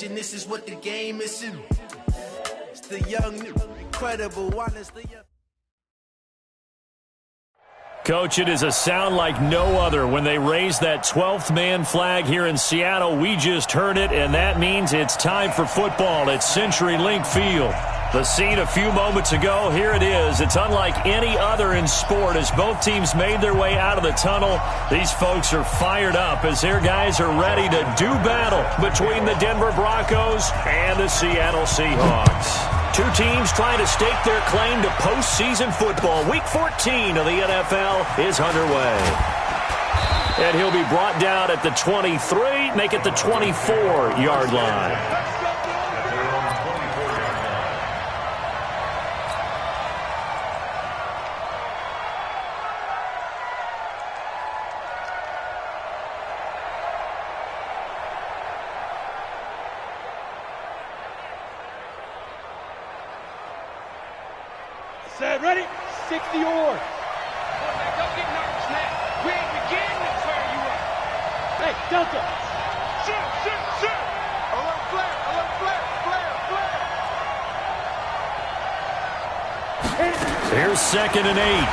And this is what the game is in. It's the young, incredible one. It's the young. Coach, it is a sound like no other when they raise that 12th man flag here in Seattle. We just heard it, and that means it's time for football at CenturyLink Field. The scene a few moments ago, here it is. It's unlike any other in sport as both teams made their way out of the tunnel. These folks are fired up as their guys are ready to do battle between the Denver Broncos and the Seattle Seahawks. Two teams trying to stake their claim to postseason football. Week 14 of the NFL is underway. And he'll be brought down at the 23, make it the 24-yard line. Set, ready? 60 or. Don't get nervous now. We ain't beginning to tear you up. Hey, Delta. Shoot. A little flare. Here's 2nd and 8.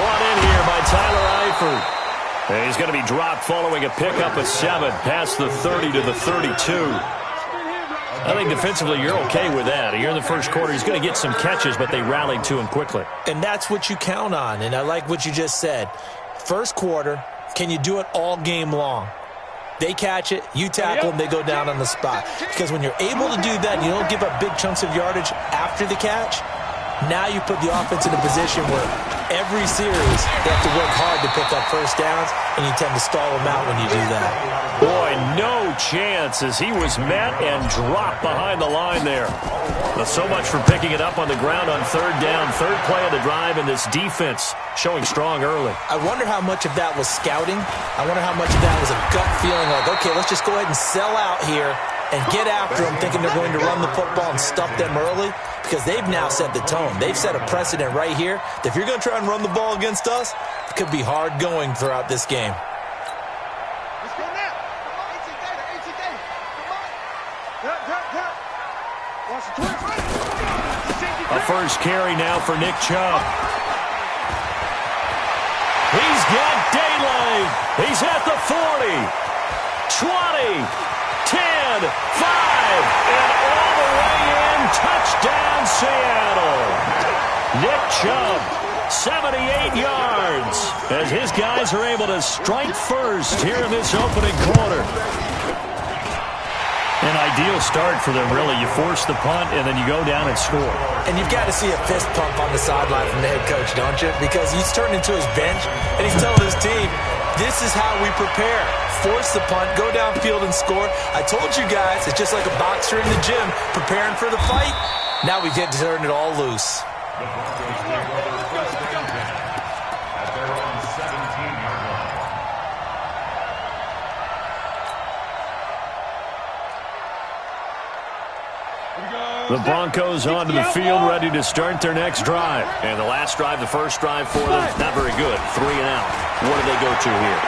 Brought in here by Tyler Eifert. And he's going to be dropped following a pickup of 7 past the 30 to the 32. I think defensively you're okay with that. Here in the first quarter, he's going to get some catches, but they rallied to him quickly. And that's what you count on, and I like what you just said. First quarter, can you do it all game long? They catch it, you tackle them, they go down on the spot. Because when you're able to do that, you don't give up big chunks of yardage after the catch, now you put the offense in a position where every series they have to work hard to pick up first downs, and you tend to stall them out when you do that. Boy, no chance as he was met and dropped behind the line there. But so much for picking it up on the ground on 3rd down. 3rd play of the drive, and this defense showing strong early. I wonder how much of that was scouting. I wonder how much of that was a gut feeling like, okay, let's just go ahead and sell out here and get after them, thinking they're going to run the football and stuff them early, because they've now set the tone. They've set a precedent right here that if you're going to try and run the ball against us, it could be hard going throughout this game. Let's go now. Come on, AT Gator. Come on. A first carry now for Nick Chubb. He's got daylight. He's at the 40, 20, 10, 5, and all the way in. Touchdown, Seattle. Nick Chubb, 78 yards, as his guys are able to strike first here in this opening quarter. An ideal start for them, really. You force the punt, and then you go down and score. And you've got to see a fist pump on the sideline from the head coach, don't you? Because he's turned into his bench, and he's telling his team, this is how we prepare. Force the punt, go downfield and score. I told you guys, it's just like a boxer in the gym preparing for the fight. Now we get to turn it all loose. The Broncos onto the field, ready to start their next drive. And the last drive, the first drive for them, not very good. 3 and out. What do they go to here?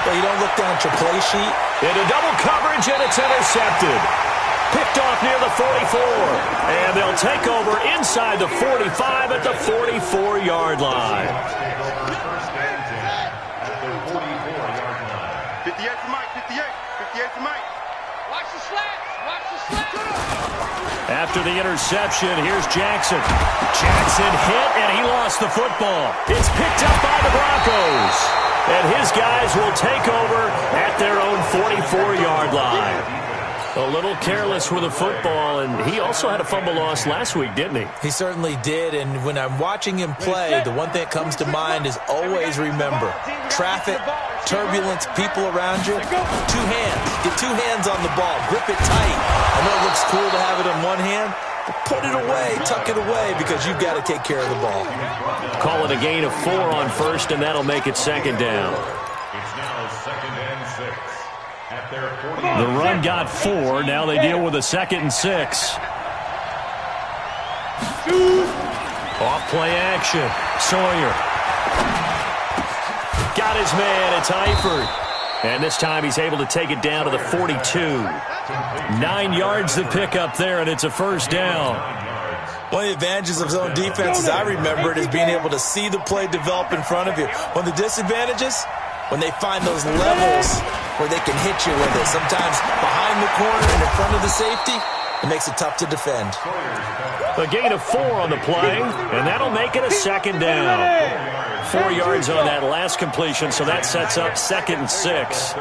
Well, you don't look down at your play sheet. Into double coverage, and it's intercepted. Picked off near the 44. And they'll take over inside the 45 at the 44-yard line. 58 for Mike, 58 for Mike. Watch the slats. After the interception, here's Jackson. Jackson hit, and he lost the football. It's picked up by the Broncos. And his guys will take over at their own 44-yard line. A little careless with the football, and he also had a fumble loss last week, didn't he? He certainly did, and when I'm watching him play, the one thing that comes to mind is always remember, traffic, turbulence, people around you, 2 hands. Get 2 hands on the ball. Grip it tight. I know it looks cool to have it on one hand, but put it away, tuck it away, because you've got to take care of the ball. Call it a gain of 4 on first, and that'll make it 2nd down. It's now 2nd and 6. The run got 4. Now they deal with a 2nd and 6. Off play action. Sawyer. Got his man. It's Eifert. And this time he's able to take it down to the 42. 9 yards to pick up there, and it's a first down. One of the advantages of zone defense, as I remember it, is being able to see the play develop in front of you. One of the disadvantages, when they find those levels where they can hit you with it, sometimes behind the corner and in front of the safety, it makes it tough to defend. A gain of 4 on the play, and that'll make it a second down. 4 yards on that last completion, so that sets up 2nd and 6.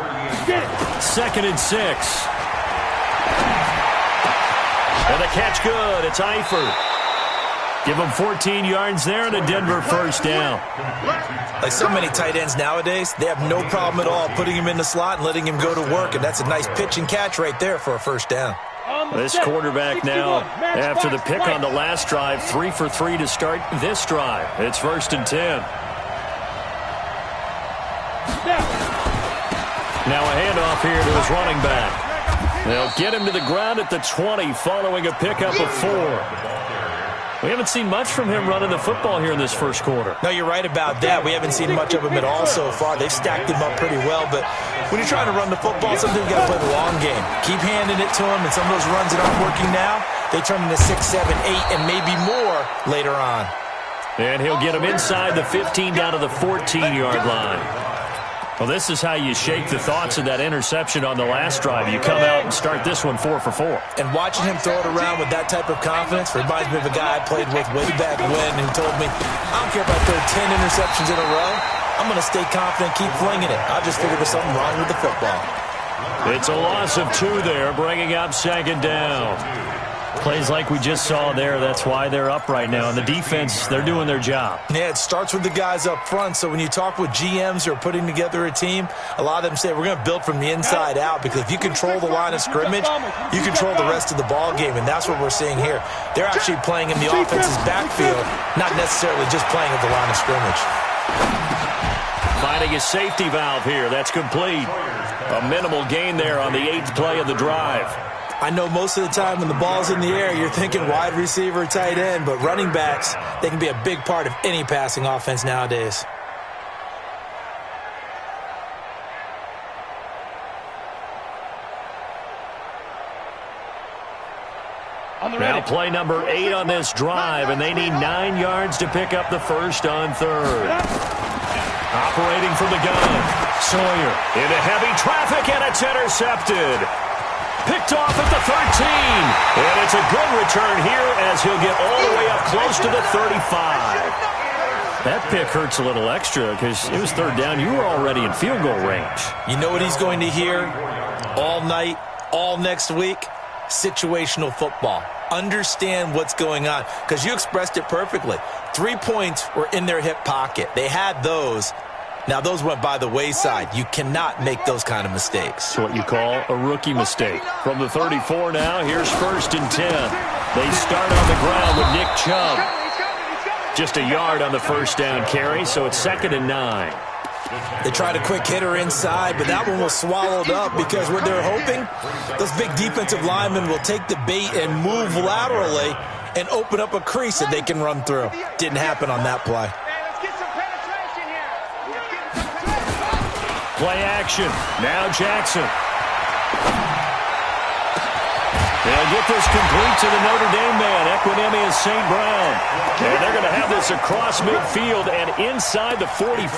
2nd and 6. And the catch good. It's Eifert. Give him 14 yards there and a Denver first down. Like so many tight ends nowadays, they have no problem at all putting him in the slot and letting him go to work, and that's a nice pitch and catch right there for a first down. This quarterback now, after the pick on the last drive, 3 for 3 to start this drive. It's 1st and 10. Now a handoff here to his running back. They'll get him to the ground at the 20 following a pickup of 4. We haven't seen much from him running the football here in this first quarter. No, you're right about that. We haven't seen much of him at all so far. They've stacked him up pretty well, but when you're trying to run the football, sometimes you got to play the long game. Keep handing it to him, and some of those runs that aren't working now, they turn into 6, 7, 8, and maybe more later on. And he'll get him inside the 15 down to the 14-yard line. Well, this is how you shake the thoughts of that interception on the last drive. You come out and start this one 4 for 4. And watching him throw it around with that type of confidence reminds me of a guy I played with way back when who told me, I don't care if I throw 10 interceptions in a row. I'm going to stay confident, keep flinging it. I just figured there's something wrong with the football. It's a loss of 2 there, bringing up 2nd down. Plays like we just saw there, that's why they're up right now. And the defense, they're doing their job. Yeah, it starts with the guys up front. So when you talk with GMs who are putting together a team, a lot of them say, we're going to build from the inside out, because if you control the line of scrimmage, you control the rest of the ball game, and that's what we're seeing here. They're actually playing in the offense's backfield, not necessarily just playing at the line of scrimmage. Finding a safety valve here. That's complete. A minimal gain there on the 8th play of the drive. I know most of the time when the ball's in the air, you're thinking wide receiver, tight end, but running backs, they can be a big part of any passing offense nowadays. Now play number 8 on this drive, and they need 9 yards to pick up the first on 3rd. Operating from the gun, Sawyer into heavy traffic, and it's intercepted. Picked off at the 13. And it's a good return here as he'll get all the way up close to the 35. That pick hurts a little extra because it was 3rd down. You were already in field goal range. You know what he's going to hear all night, all next week? Situational football. Understand what's going on, because you expressed it perfectly. 3 points were in their hip pocket. They had those. Now, those went by the wayside. You cannot make those kind of mistakes. It's what you call a rookie mistake. From the 34 now, here's 1st and 10. They start on the ground with Nick Chubb. Just a yard on the first down carry, so it's 2nd and 9. They tried a quick hitter inside, but that one was swallowed up because what they're hoping, those big defensive linemen will take the bait and move laterally and open up a crease that they can run through. Didn't happen on that play. Play action. Now Jackson. They'll get this complete to the Notre Dame man, Equinemius St. Brown. And they're going to have this across midfield and inside the 45.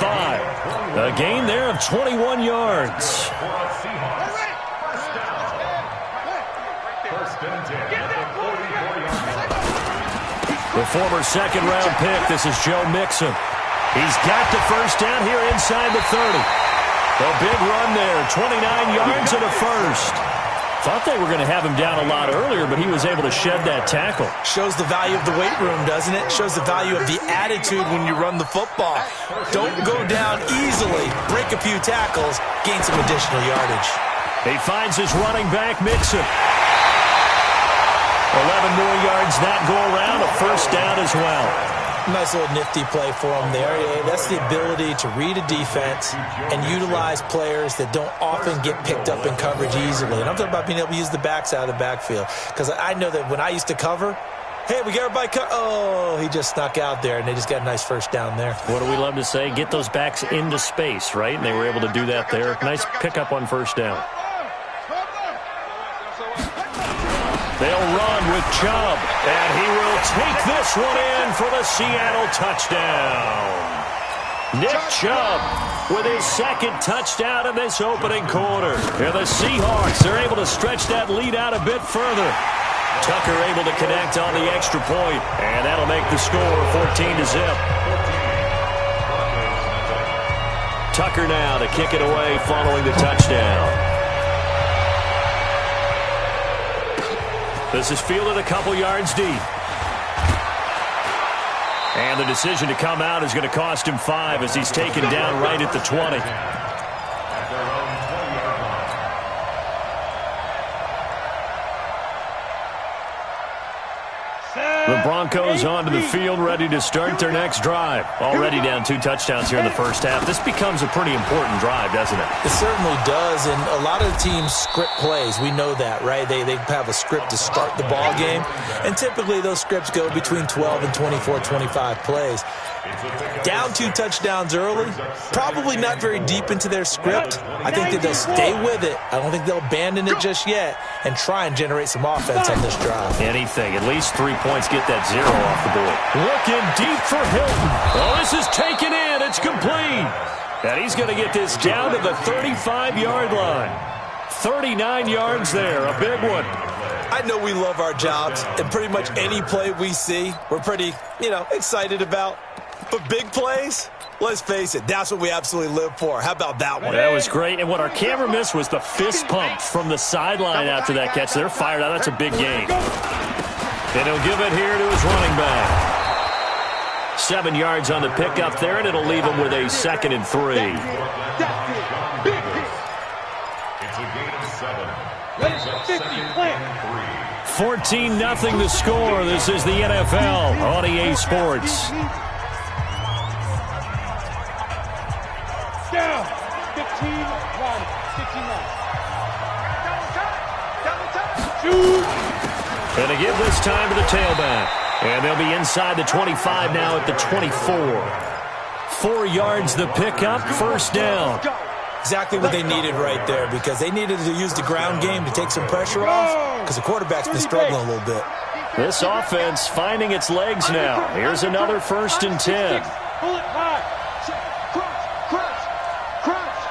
A gain there of 21 yards. The former 2nd-round pick, this is Joe Mixon. He's got the first down here inside the 30. A big run there, 29 yards and a first. Thought they were going to have him down a lot earlier, but he was able to shed that tackle. Shows the value of the weight room, doesn't it? Shows the value of the attitude when you run the football. Don't go down easily. Break a few tackles. Gain some additional yardage. He finds his running back, Mixon. 11 more yards that go around, a first down as well. Nice little nifty play for him there. Yeah, that's the ability to read a defense and utilize players that don't often get picked up in coverage easily. And I'm talking about being able to use the backside of the backfield. Because I know that when I used to cover, Hey, we got everybody cut. Oh, he just snuck out there, and they just got a nice first down there. What do we love to say? Get those backs into space, right? And they were able to do that there. Nice pickup on first down. They'll run with Chubb, and he will take this one in for the Seattle touchdown. Nick Chubb with his second touchdown in this opening quarter. And the Seahawks are able to stretch that lead out a bit further. Tucker able to connect on the extra point, and that'll make the score 14-0. Tucker now to kick it away following the touchdown. This is fielded a couple yards deep. And the decision to come out is going to cost him 5 as he's taken down right at the 20. The Broncos onto the field, ready to start their next drive. Already down 2 touchdowns here in the first half. This becomes a pretty important drive, doesn't it? It certainly does, and a lot of the teams script plays. We know that, right? They have a script to start the ball game, and typically those scripts go between 12 and 24, 25 plays. Down 2 touchdowns early, probably not very deep into their script. I think that they'll stay with it. I don't think they'll abandon it just yet and try and generate some offense on this drive. Anything. At least 3 points, get that 0 off the board. Looking deep for Hilton. Oh, this is taken in. It's complete. And he's going to get this down to the 35-yard line. 39 yards there. A big one. I know we love our jobs, and pretty much any play we see, we're pretty, excited about. But big plays, let's face it, that's what we absolutely live for. How about that one? That was great. And what our camera missed was the fist pump from the sideline after that catch. They're fired out. That's a big gain. And he'll give it here to his running back. 7 yards on the pickup there, and it'll leave him with a 2nd and 3. It's a gain of 7. 14-0 the score. This is the NFL on EA Sports. Down. 15 run. 15 Shoot. And they give this time to the tailback. And they'll be inside the 25 now at the 24. 4 yards the pickup, first down. Exactly what they needed right there, because they needed to use the ground game to take some pressure off, because the quarterback's been struggling a little bit. This offense finding its legs now. Here's another 1st and 10. Pull it high. Crunch.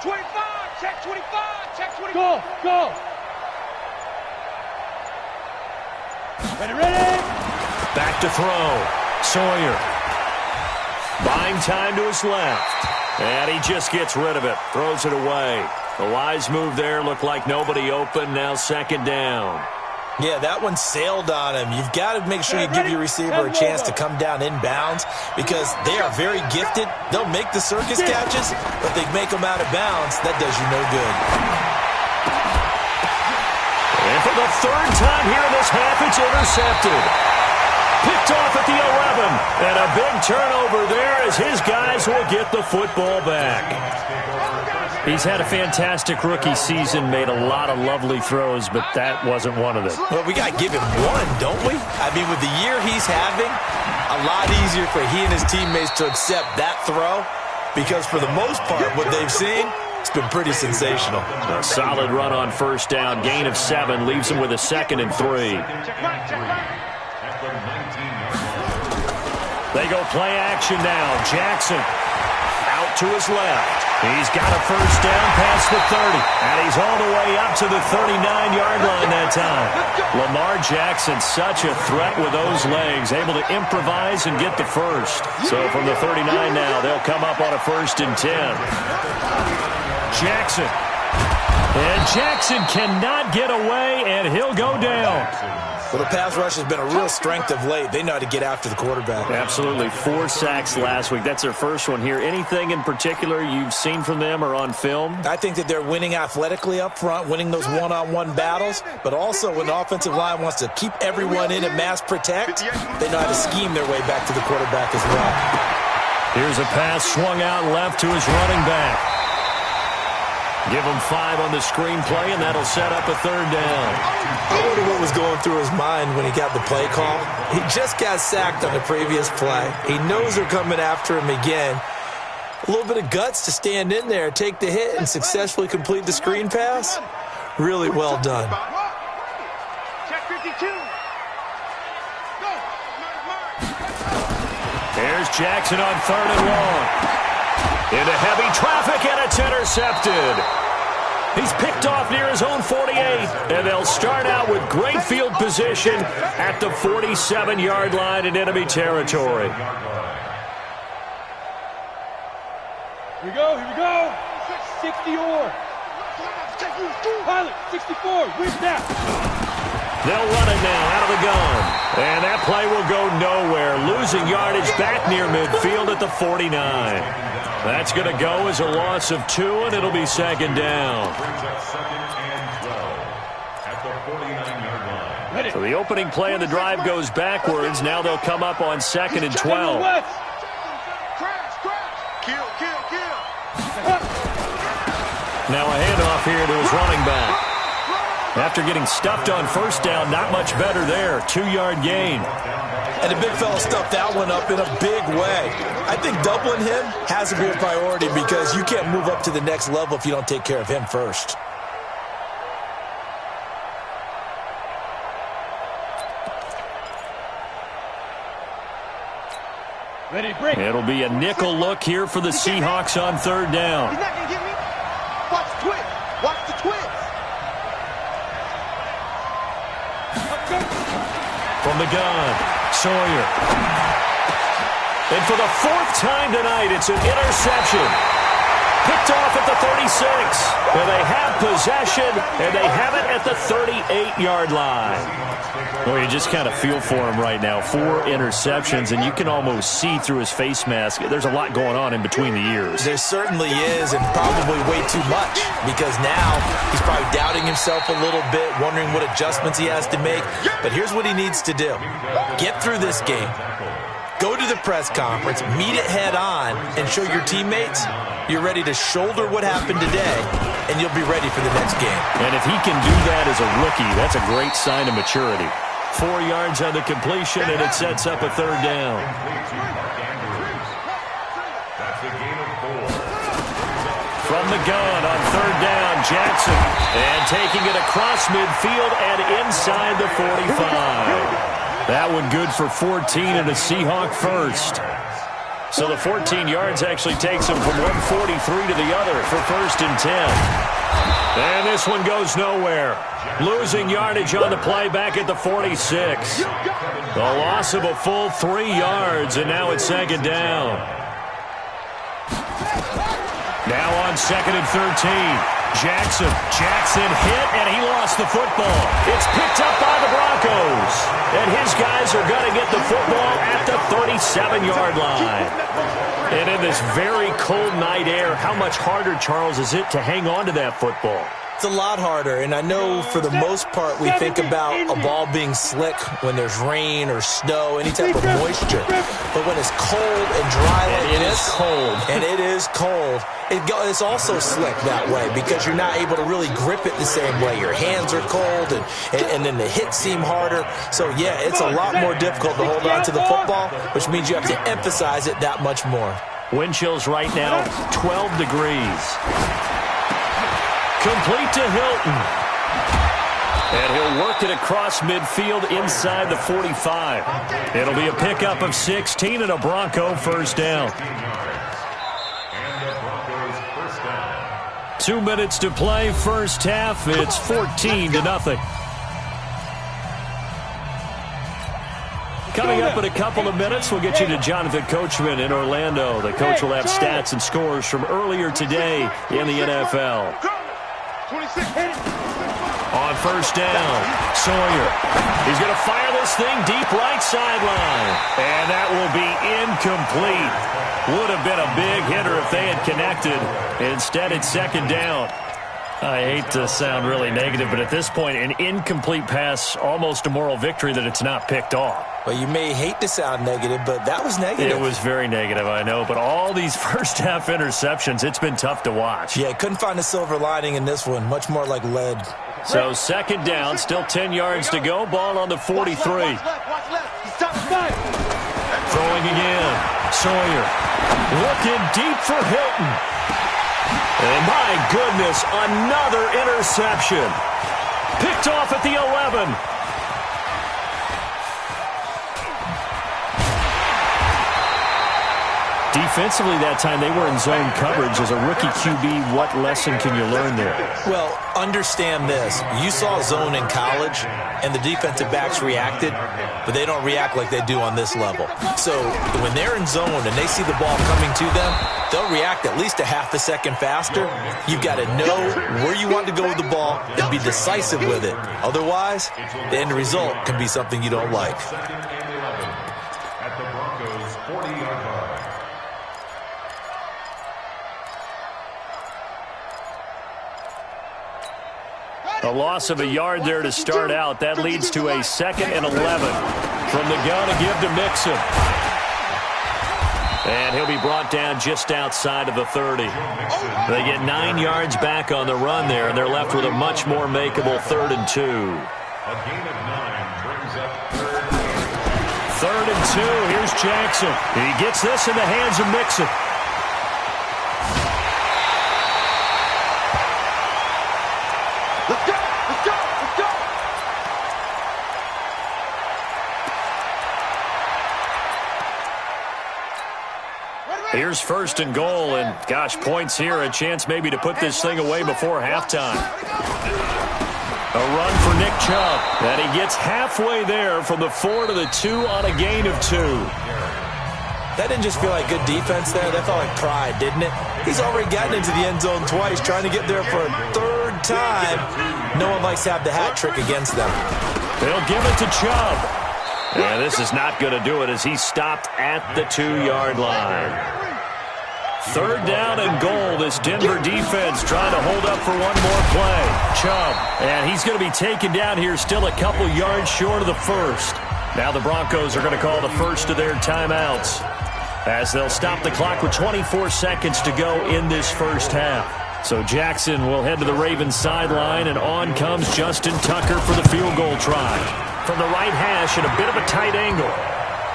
25. Check 25. Check 25. Go. Ready. Back to throw. Sawyer. Buying time to his left. And he just gets rid of it. Throws it away. The wise move there. Looked like nobody open. Now 2nd down. Yeah, that one sailed on him. You've got to make sure you give your receiver a chance to come down inbounds, because they are very gifted. They'll make the circus catches, but they make them out of bounds. That does you no good. And for the 3rd time here in this half, it's intercepted. Picked off at the 11. And a big turnover there as his guys will get the football back. He's had a fantastic rookie season, made a lot of lovely throws, but that wasn't one of them. Well, we got to give him one, don't we? I mean, with the year he's having, a lot easier for he and his teammates to accept that throw, because for the most part, what they've seen, it's been pretty sensational. A solid run on first down, gain of 7, leaves him with a 2nd and 3. They go play action now. Jackson out to his left. He's got a first down past the 30. And he's all the way up to the 39-yard line that time. Lamar Jackson, such a threat with those legs, able to improvise and get the first. So from the 39 now, they'll come up on a 1st and 10. Jackson. And Jackson cannot get away, and he'll go down. Well, the pass rush has been a real strength of late. They know how to get after the quarterback. Absolutely. 4 sacks last week. That's their first one here. Anything in particular you've seen from them or on film? I think that they're winning athletically up front, winning those one-on-one battles, but also when the offensive line wants to keep everyone in and mass protect, they know how to scheme their way back to the quarterback as well. Here's a pass swung out left to his running back. Give him 5 on the screenplay, and that'll set up a third down. I wonder what was going through his mind when he got the play call. He just got sacked on the previous play. He knows they're coming after him again. A little bit of guts to stand in there, take the hit, and successfully complete the screen pass. Really well done. Check 52. Here's Jackson on 3rd and long. Into heavy traffic, and it's intercepted. He's picked off near his own 48, and they'll start out with great field position at the 47-yard line in enemy territory. Here we go, here we go. 60 or. Pilot, 64, whip now. They'll run it now out of the gun. And that play will go nowhere. Losing yardage back near midfield at the 49. That's going to go as a loss of 2, and it'll be 2nd down. So the opening play of the drive goes backwards. Now they'll come up on 2nd and 12. Now a handoff here to his running back. After getting stuffed on 1st down, not much better there. 2-yard gain. And the big fella stuffed that one up in a big way. I think doubling him has to be a priority because you can't move up to the next level if you don't take care of him first. Ready, break. It'll be a nickel look here for the Seahawks on 3rd down. He's not going to get me. Watch the twist. Watch the twist. From the gun, Sawyer. And for the 4th time tonight, it's an interception. Picked off at the 36. And they have possession, and they have it at the 38-yard line. Well, you just kind of feel for him right now. 4 interceptions, and you can almost see through his face mask. There's a lot going on in between the ears. There certainly is, and probably way too much, because now he's probably doubting himself a little bit, wondering what adjustments he has to make. But here's what he needs to do. Get through this game. Go to the press conference, meet it head on, and show your teammates you're ready to shoulder what happened today, and you'll be ready for the next game. And if he can do that as a rookie, that's a great sign of maturity. 4 yards on the completion, and it sets up a 3rd down. From the gun on 3rd down, Jackson. And taking it across midfield and inside the 45. That one good for 14 and a Seahawk first. So the 14 yards actually takes him from 143 to the other for 1st and 10. And this one goes nowhere. Losing yardage on the play back at the 46. The loss of a full 3 yards, and now it's 2nd down. Now on 2nd and 13. Jackson hit, and he lost the football. It's picked up by the Broncos. And his guys are going to get the football at the 37-yard line. And in this very cold night air, how much harder, Charles, is it to hang on to that football? It's a lot harder, and I know for the most part we think about a ball being slick when there's rain or snow, any type of moisture. But when it's cold and dry like this, and it is cold, it's also slick that way because you're not able to really grip it the same way. Your hands are cold, and then the hits seem harder. So, yeah, it's a lot more difficult to hold on to the football, which means you have to emphasize it that much more. Wind chills right now, 12 degrees. Complete to Hilton. And he'll work it across midfield inside the 45. It'll be a pickup of 16 and a Bronco 1st down. 2 minutes to play, 1st half. It's 14-0. Coming up in a couple of minutes, we'll get you to Jonathan Coachman in Orlando. The coach will have stats and scores from earlier today in the NFL. On 1st down, Sawyer. He's going to fire this thing deep right sideline. And that will be incomplete. Would have been a big hitter if they had connected. Instead, it's 2nd down. I hate to sound really negative, but at this point, an incomplete pass, almost a moral victory that it's not picked off. Well, you may hate to sound negative, but that was negative. It was very negative, I know. But all these first-half interceptions, it's been tough to watch. Yeah, couldn't find a silver lining in this one. Much more like lead. So second down, still 10 yards to go. Ball on the 43. Watch left. Stop fight. Throwing again. Sawyer looking deep for Hilton. And my goodness, another interception. Picked off at the 11. Defensively that time, they were in zone coverage. As a rookie QB, what lesson can you learn there? Well, understand this. You saw zone in college, and the defensive backs reacted, but they don't react like they do on this level. So when they're in zone and they see the ball coming to them, they'll react at least a half a second faster. You've got to know where you want to go with the ball and be decisive with it. Otherwise, the end result can be something you don't like. At the Broncos' 40-yard line. A loss of a yard there to start out. That leads to a 2nd and 11. From the gun to give to Mixon. And he'll be brought down just outside of the 30. They get 9 yards back on the run there, and they're left with a much more makeable 3rd and 2. A gain of 9 brings up 3rd and 2. Here's Jackson. He gets this in the hands of Mixon. Let's go. Let's go. Let's go. Here's 1st and goal, and gosh, points here, a chance maybe to put this thing away before halftime. A run for Nick Chubb, and he gets halfway there from the 4 to the 2 on a gain of 2. That didn't just feel like good defense there. That felt like pride, didn't it? He's already gotten into the end zone twice, trying to get there for a 3rd time. No one likes to have the hat trick against them. They'll give it to Chubb. And this is not going to do it as he's stopped at the 2-yard line. 3rd down and goal. This Denver defense trying to hold up for one more play. Chubb. And he's going to be taken down here still a couple yards short of the 1st. Now the Broncos are going to call the first of their timeouts as they'll stop the clock with 24 seconds to go in this first half. So Jackson will head to the Ravens sideline, and on comes Justin Tucker for the field goal try. From the right hash at a bit of a tight angle.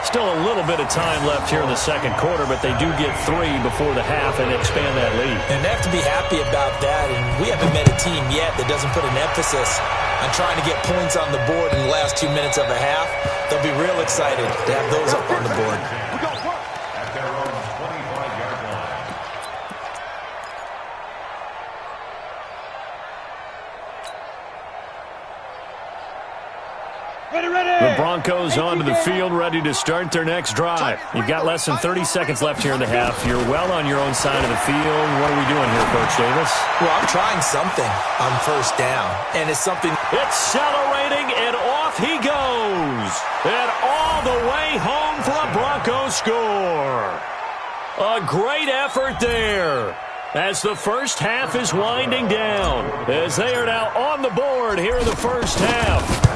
Still a little bit of time left here in the second quarter, but they do get 3 before the half and expand that lead. And they have to be happy about that, and we haven't met a team yet that doesn't put an emphasis on trying to get points on the board in the last 2 minutes of a half. They'll be real excited to have those up on the board. at their own 25-yard line. The Broncos onto the field, ready to start their next drive. You've got less than 30 seconds left here in the half. You're well on your own side of the field. What are we doing here, Coach Davis? Well, I'm trying something on 1st down, and it's something. Accelerating, and off he goes. And all the way home for a Broncos score. A great effort there as the first half is winding down, as they are now on the board here in the first half.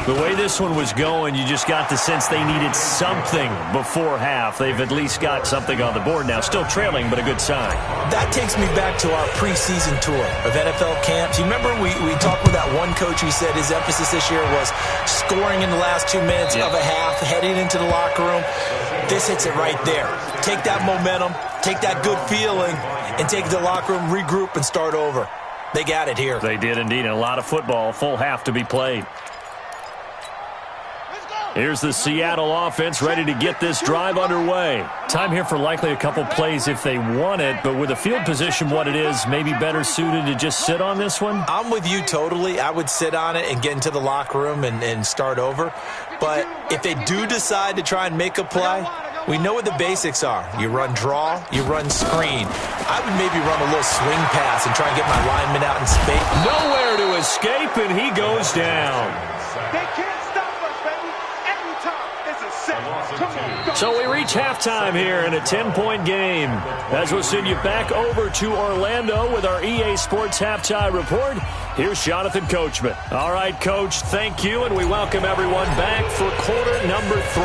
The way this one was going, you just got the sense they needed something before half. They've at least got something on the board now. Still trailing, but a good sign. That takes me back to our preseason tour of NFL camps. You remember we talked with that one coach who said his emphasis this year was scoring in the last 2 minutes of a half, heading into the locker room. This hits it right there. Take that momentum, take that good feeling, and take it to the locker room, regroup, and start over. They got it here. They did indeed, and a lot of football, full half to be played. Here's the Seattle offense ready to get this drive underway. Time here for likely a couple plays if they want it, but with the field position what it is, maybe better suited to just sit on this one? I'm with you totally. I would sit on it and get into the locker room and start over. But if they do decide to try and make a play, we know what the basics are. You run draw, you run screen. I would maybe run a little swing pass and try and get my lineman out in space. Nowhere to escape, and he goes down. They can't stop us, baby. Every time, it's a So we reach halftime here in a 10-point game. As we'll send you back over to Orlando with our EA Sports Halftime Report, here's Jonathan Coachman. All right, Coach, thank you, and we welcome everyone back for quarter number 3.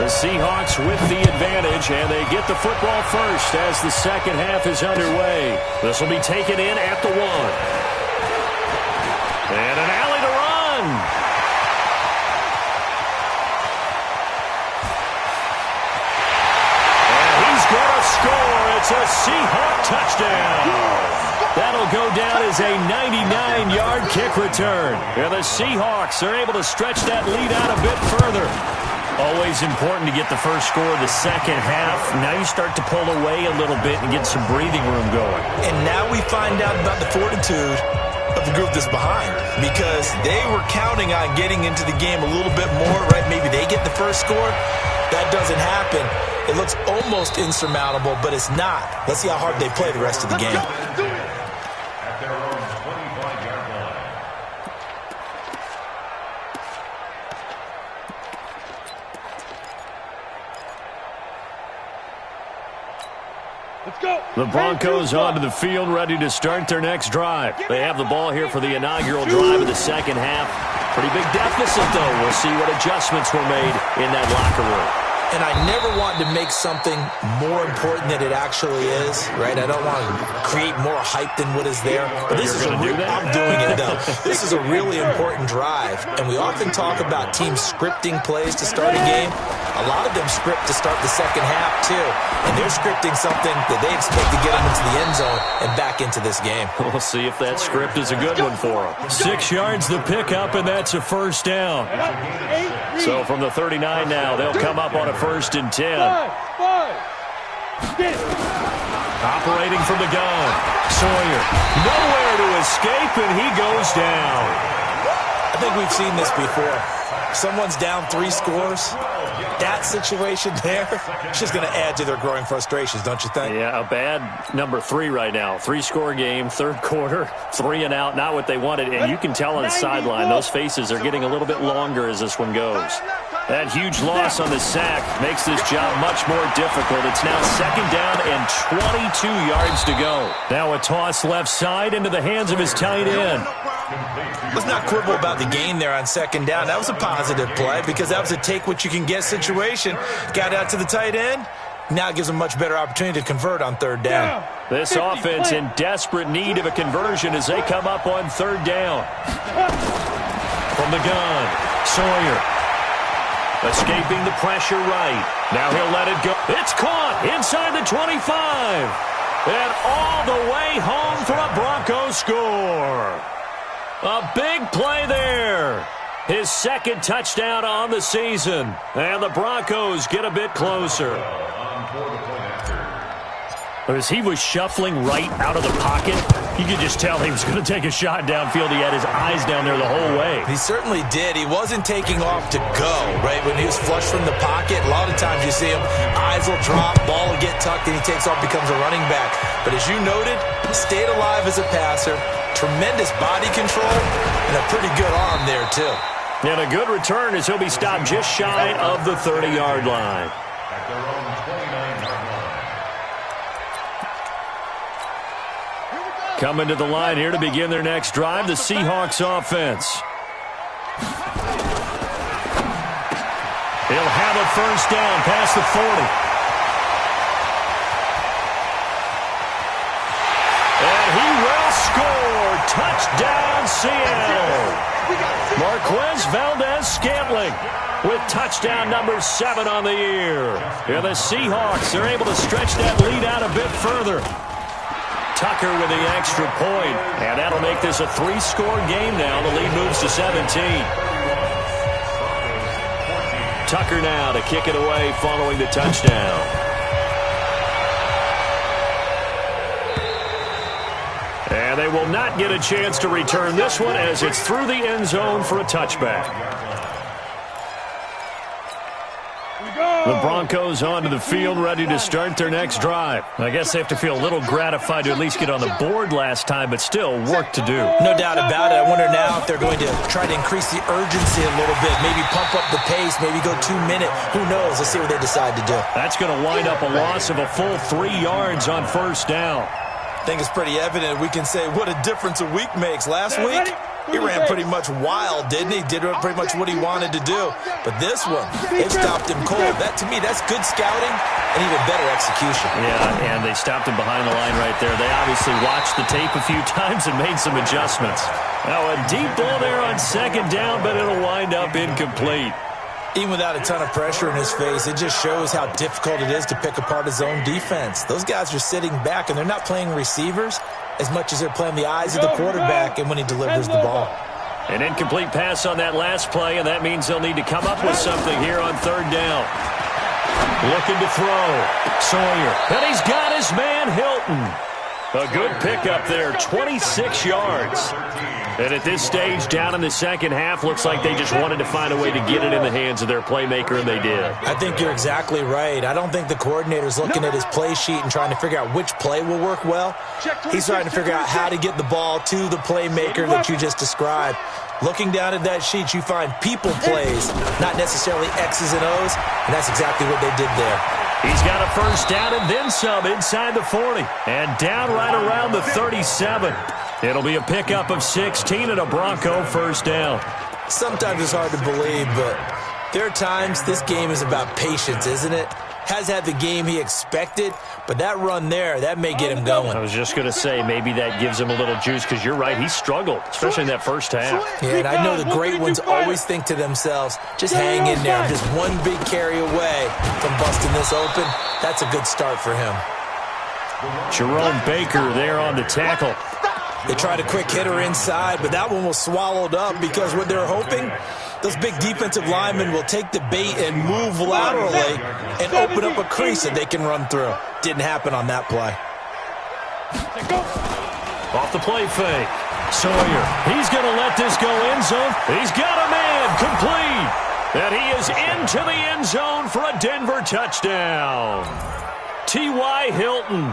The Seahawks with the advantage, and they get the football first as the second half is underway. This will be taken in at the 1. And an alley to run. Score. It's a Seahawk touchdown. That'll go down as a 99-yard kick return. And the Seahawks are able to stretch that lead out a bit further. Always important to get the first score of the second half. Now you start to pull away a little bit and get some breathing room going. And now we find out about the fortitude of the group that's behind, because they were counting on getting into the game a little bit more, right? Maybe they get the first score. That doesn't happen. It looks almost insurmountable, but it's not. Let's see how hard they play the rest of the game. At their own 25-yard line. Let's go. The Broncos onto the field, ready to start their next drive. They have the ball here for the inaugural drive of the second half. Pretty big deficit, though. We'll see what adjustments were made in that locker room. And I never wanted to make something more important than it actually is, right? I don't want to create more hype than what is there. But this is I'm doing it, though. This is a really important drive. And we often talk about teams scripting plays to start a game. A lot of them script to start the second half, too. And they're scripting something that they expect to get them into the end zone and back into this game. We'll see if that script is a good one for them. 6 yards the pickup, and that's a first down. So from the 39 now, they'll come up on a 1st and 10. Operating from the gun. Sawyer, nowhere to escape, and he goes down. I think we've seen this before. Someone's down 3 scores. That situation there, it's just going to add to their growing frustrations, don't you think? Yeah, a bad number 3 right now. 3-score game, third quarter, 3 and out, not what they wanted. And you can tell on the sideline, those faces are getting a little bit longer as this one goes. That huge loss on the sack makes this job much more difficult. It's now 2nd down and 22 yards to go. Now a toss left side into the hands of his tight end. Let's not quibble about the gain there on 2nd down. That was a positive play because that was a take-what-you-can-get situation. Got out to the tight end. Now it gives them a much better opportunity to convert on 3rd down. This offense in desperate need of a conversion as they come up on 3rd down. From the gun, Sawyer. Escaping the pressure right. Now he'll let it go. It's caught inside the 25. And all the way home for a Broncos score. A big play there. His 2nd touchdown on the season. And the Broncos get a bit closer. As he was shuffling right out of the pocket, you could just tell he was going to take a shot downfield. He had his eyes down there the whole way. He certainly did. He wasn't taking off to go, right? When he was flush from the pocket, a lot of times you see him, eyes will drop, ball will get tucked, and he takes off, becomes a running back. But as you noted, stayed alive as a passer, tremendous body control, and a pretty good arm there, too. And a good return as he'll be stopped just shy of the 30-yard line. At their own 29-yard line. Coming to the line here to begin their next drive, the Seahawks offense. He'll have a 1st down past the 40. And he will score. Touchdown, Seattle. Marquez Valdez-Scantling with touchdown number 7 on the year. And the Seahawks are able to stretch that lead out a bit further. Tucker with the extra point, and that'll make this a 3-score game now. The lead moves to 17. Tucker now to kick it away following the touchdown. And they will not get a chance to return this one as it's through the end zone for a touchback. Here we go. The Broncos onto the field, ready to start their next drive. I guess they have to feel a little gratified to at least get on the board last time, but still work to do. No doubt about it. I wonder now if they're going to try to increase the urgency a little bit, maybe pump up the pace, maybe go 2 minute. Who knows? Let's see what they decide to do. That's going to wind up a loss of a full 3 yards on first down. I think it's pretty evident. We can say what a difference a week makes. Last week, he ran pretty much wild, didn't he? Did pretty much what he wanted to do. But this one, it stopped him cold. That, to me, that's good scouting and even better execution. Yeah, and they stopped him behind the line right there. They obviously watched the tape a few times and made some adjustments. Now, a deep ball there on second down, but it'll wind up incomplete. Even without a ton of pressure in his face, it just shows how difficult it is to pick apart his own defense. Those guys are sitting back, and they're not playing receivers as much as they're playing the eyes of the quarterback and when he delivers the ball. An incomplete pass on that last play, and that means they'll need to come up with something here on third down. Looking to throw. Sawyer. And he's got his man, Hilton. A good pickup there, 26 yards. And at this stage, down in the second half, looks like they just wanted to find a way to get it in the hands of their playmaker, and they did. I think you're exactly right. I don't think the coordinator's looking at his play sheet and trying to figure out which play will work well. He's trying to figure out how to get the ball to the playmaker that you just described. Looking down at that sheet, you find people plays, not necessarily X's and O's, and that's exactly what they did there. He's got a first down and then some inside the 40, and down right around the 37. It'll be a pickup of 16 and a Bronco first down. Sometimes it's hard to believe, but there are times this game is about patience, isn't it? Has had the game he expected, but that run there, that may get him going. I was just going to say, maybe that gives him a little juice, because you're right, he struggled, especially in that first half. Yeah, and I know the great ones always think to themselves, just hang in there. I'm just one big carry away from busting this open. That's a good start for him. Jerome Baker there on the tackle. They tried a quick hitter inside, but that one was swallowed up because what they're hoping, those big defensive linemen will take the bait and move laterally and open up a crease that they can run through. Didn't happen on that play. Off the play fake. Sawyer, he's going to let this go end zone. He's got a man complete. And he is into the end zone for a Denver touchdown. T.Y. Hilton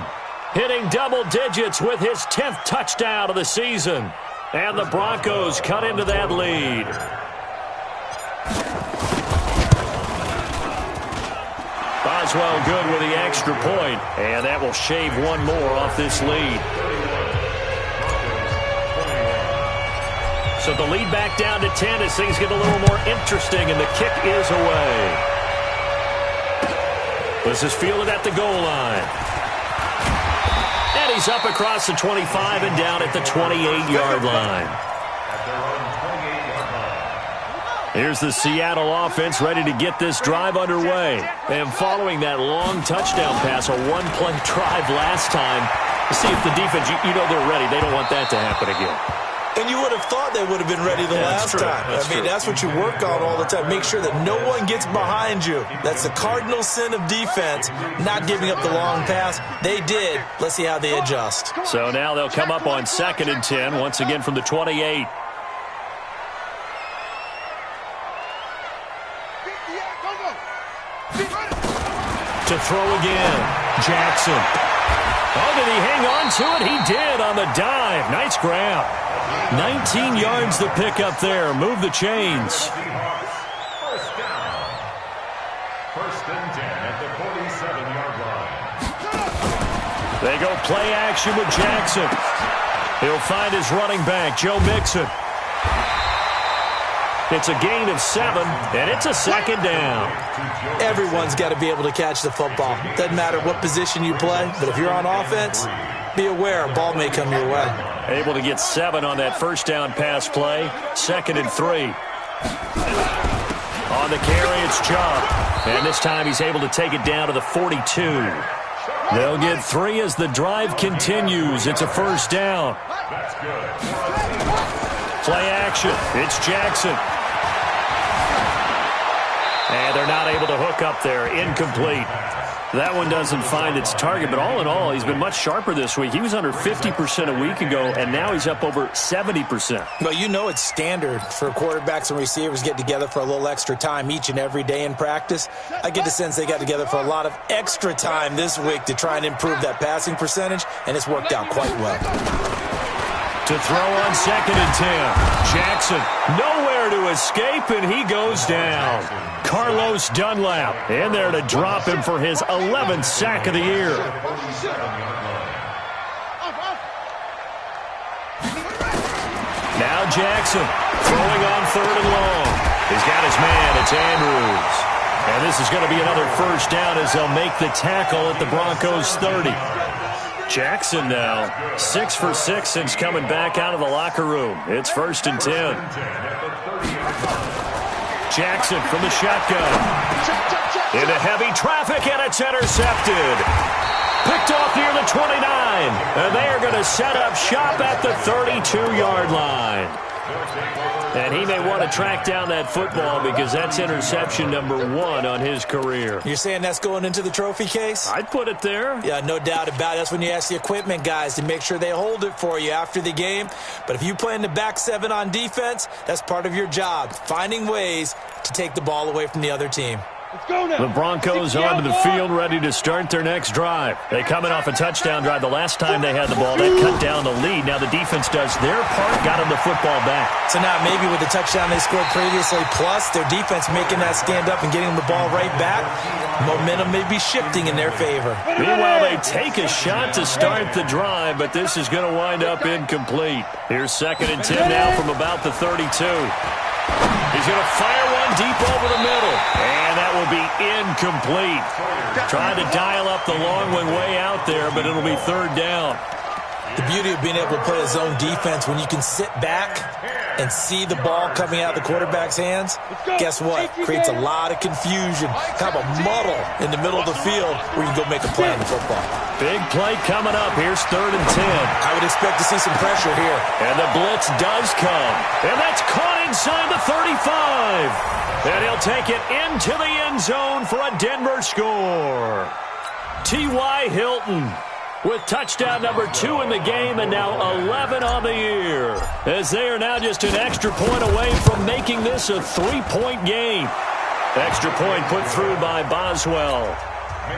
hitting double digits with his 10th touchdown of the season. And the Broncos cut into that lead. Boswell good with the extra point, and that will shave one more off this lead. So the lead back down to 10 as things get a little more interesting, and the kick is away. This is fielded at the goal line. And he's up across the 25 and down at the 28-yard line. Here's the Seattle offense ready to get this drive underway. And following that long touchdown pass, a one-play drive last time, to see if the defense, you know they're ready. They don't want that to happen again. And you would have thought they would have been ready the last time. That's what you work on all the time. Make sure that no one gets behind you. That's the cardinal sin of defense, not giving up the long pass. They did. Let's see how they adjust. So now they'll come up on 2nd and 10, once again from the 28. To throw again, Jackson. Oh, did he hang on to it? He did on the dive. Nice grab. 19 yards to pick up there. Move the chains. First down. 1st and 10 at the 47-yard line. They go play action with Jackson. He'll find his running back, Joe Mixon. It's a gain of 7, and it's a 2nd down. Everyone's got to be able to catch the football. Doesn't matter what position you play, but if you're on offense, be aware a ball may come your way. Able to get 7 on that first down pass play. 2nd and 3. On the carry, it's Chubb. And this time he's able to take it down to the 42. They'll get 3 as the drive continues. It's a first down. That's good. Play action. It's Jackson. And they're not able to hook up there. Incomplete. That one doesn't find its target, but all in all, he's been much sharper this week. He was under 50% a week ago, and now he's up over 70%. Well, you know it's standard for quarterbacks and receivers get together for a little extra time each and every day in practice. I get the sense they got together for a lot of extra time this week to try and improve that passing percentage, and it's worked out quite well. To throw on 2nd and 10. Jackson nowhere to escape, and he goes down. Carlos Dunlap in there to drop him for his 11th sack of the year. Now Jackson throwing on 3rd and long. He's got his man. It's Andrews. And this is going to be another first down as they'll make the tackle at the Broncos' 30. Jackson now 6 for 6 since coming back out of the locker room. It's 1st and 10. Jackson from the shotgun. Into heavy traffic, and it's intercepted. Picked off near the 29. And they are going to set up shop at the 32-yard line. And he may want to track down that football because that's interception number 1 on his career. You're saying that's going into the trophy case? I'd put it there. Yeah, no doubt about it. That's when you ask the equipment guys to make sure they hold it for you after the game. But if you play in the back 7 on defense, that's part of your job, finding ways to take the ball away from the other team. Let's go now. The Broncos onto the field, ready to start their next drive. They coming off a touchdown drive. The last time they had the ball, they cut down the lead. Now the defense does their part, got them the football back. So now maybe with the touchdown they scored previously, plus their defense making that stand up and getting the ball right back, momentum may be shifting in their favor. Meanwhile, they take a shot to start the drive, but this is going to wind up incomplete. Here's 2nd and 10 now from about the 32. He's going to fire one deep over the middle, and that will be incomplete. Trying to dial up the long one way out there, but it'll be 3rd down. The beauty of being able to play a zone defense when you can sit back and see the ball coming out of the quarterback's hands, guess what? Creates a lot of confusion, kind of a muddle in the middle of the field where you can go make a play on the football. Big play coming up. Here's 3rd and 10. I would expect to see some pressure here. And the blitz does come. And that's caught inside the 35. And he'll take it into the end zone for a Denver score. T.Y. Hilton with touchdown number 2 in the game, and now 11 on the year, as they are now just an extra point away from making this a 3-point game. Extra point put through by Boswell,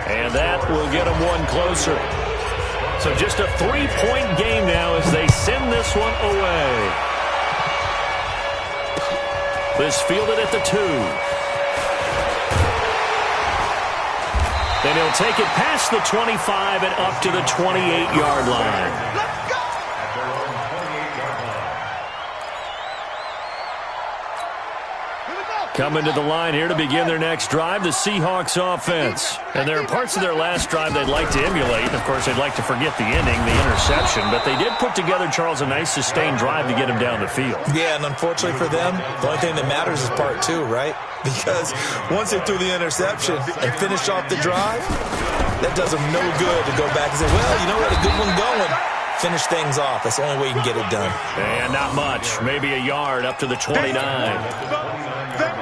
and that will get them one closer. So just a 3-point game now as they send this one away. This fielded at the 2. Then he'll take it past the 25 and up to the 28-yard line. Let's go! Coming to the line here to begin their next drive, the Seahawks offense. And there are parts of their last drive they'd like to emulate. Of course, they'd like to forget the ending, the interception. But they did put together, Charles, a nice sustained drive to get him down the field. Yeah, and unfortunately for them, the only thing that matters is part 2, right? Because once they threw the interception and finished off the drive, that does them no good to go back and say, well, you know what, a good one going. Finish things off. That's the only way you can get it done. And not much. Maybe a yard up to the 29.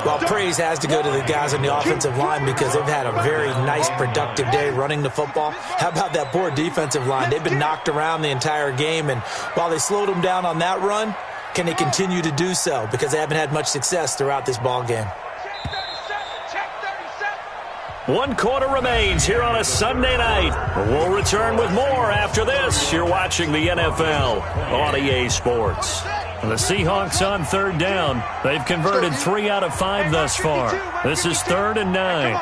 Well, praise has to go to the guys on the offensive line because they've had a very nice, productive day running the football. How about that poor defensive line? They've been knocked around the entire game, and while they slowed them down on that run, can they continue to do so? Because they haven't had much success throughout this ball game. 1 quarter remains here on a Sunday night. We'll return with more after this. You're watching the NFL on EA Sports. The Seahawks on 3rd down. They've converted 3 out of 5 thus far. This is 3rd and 9.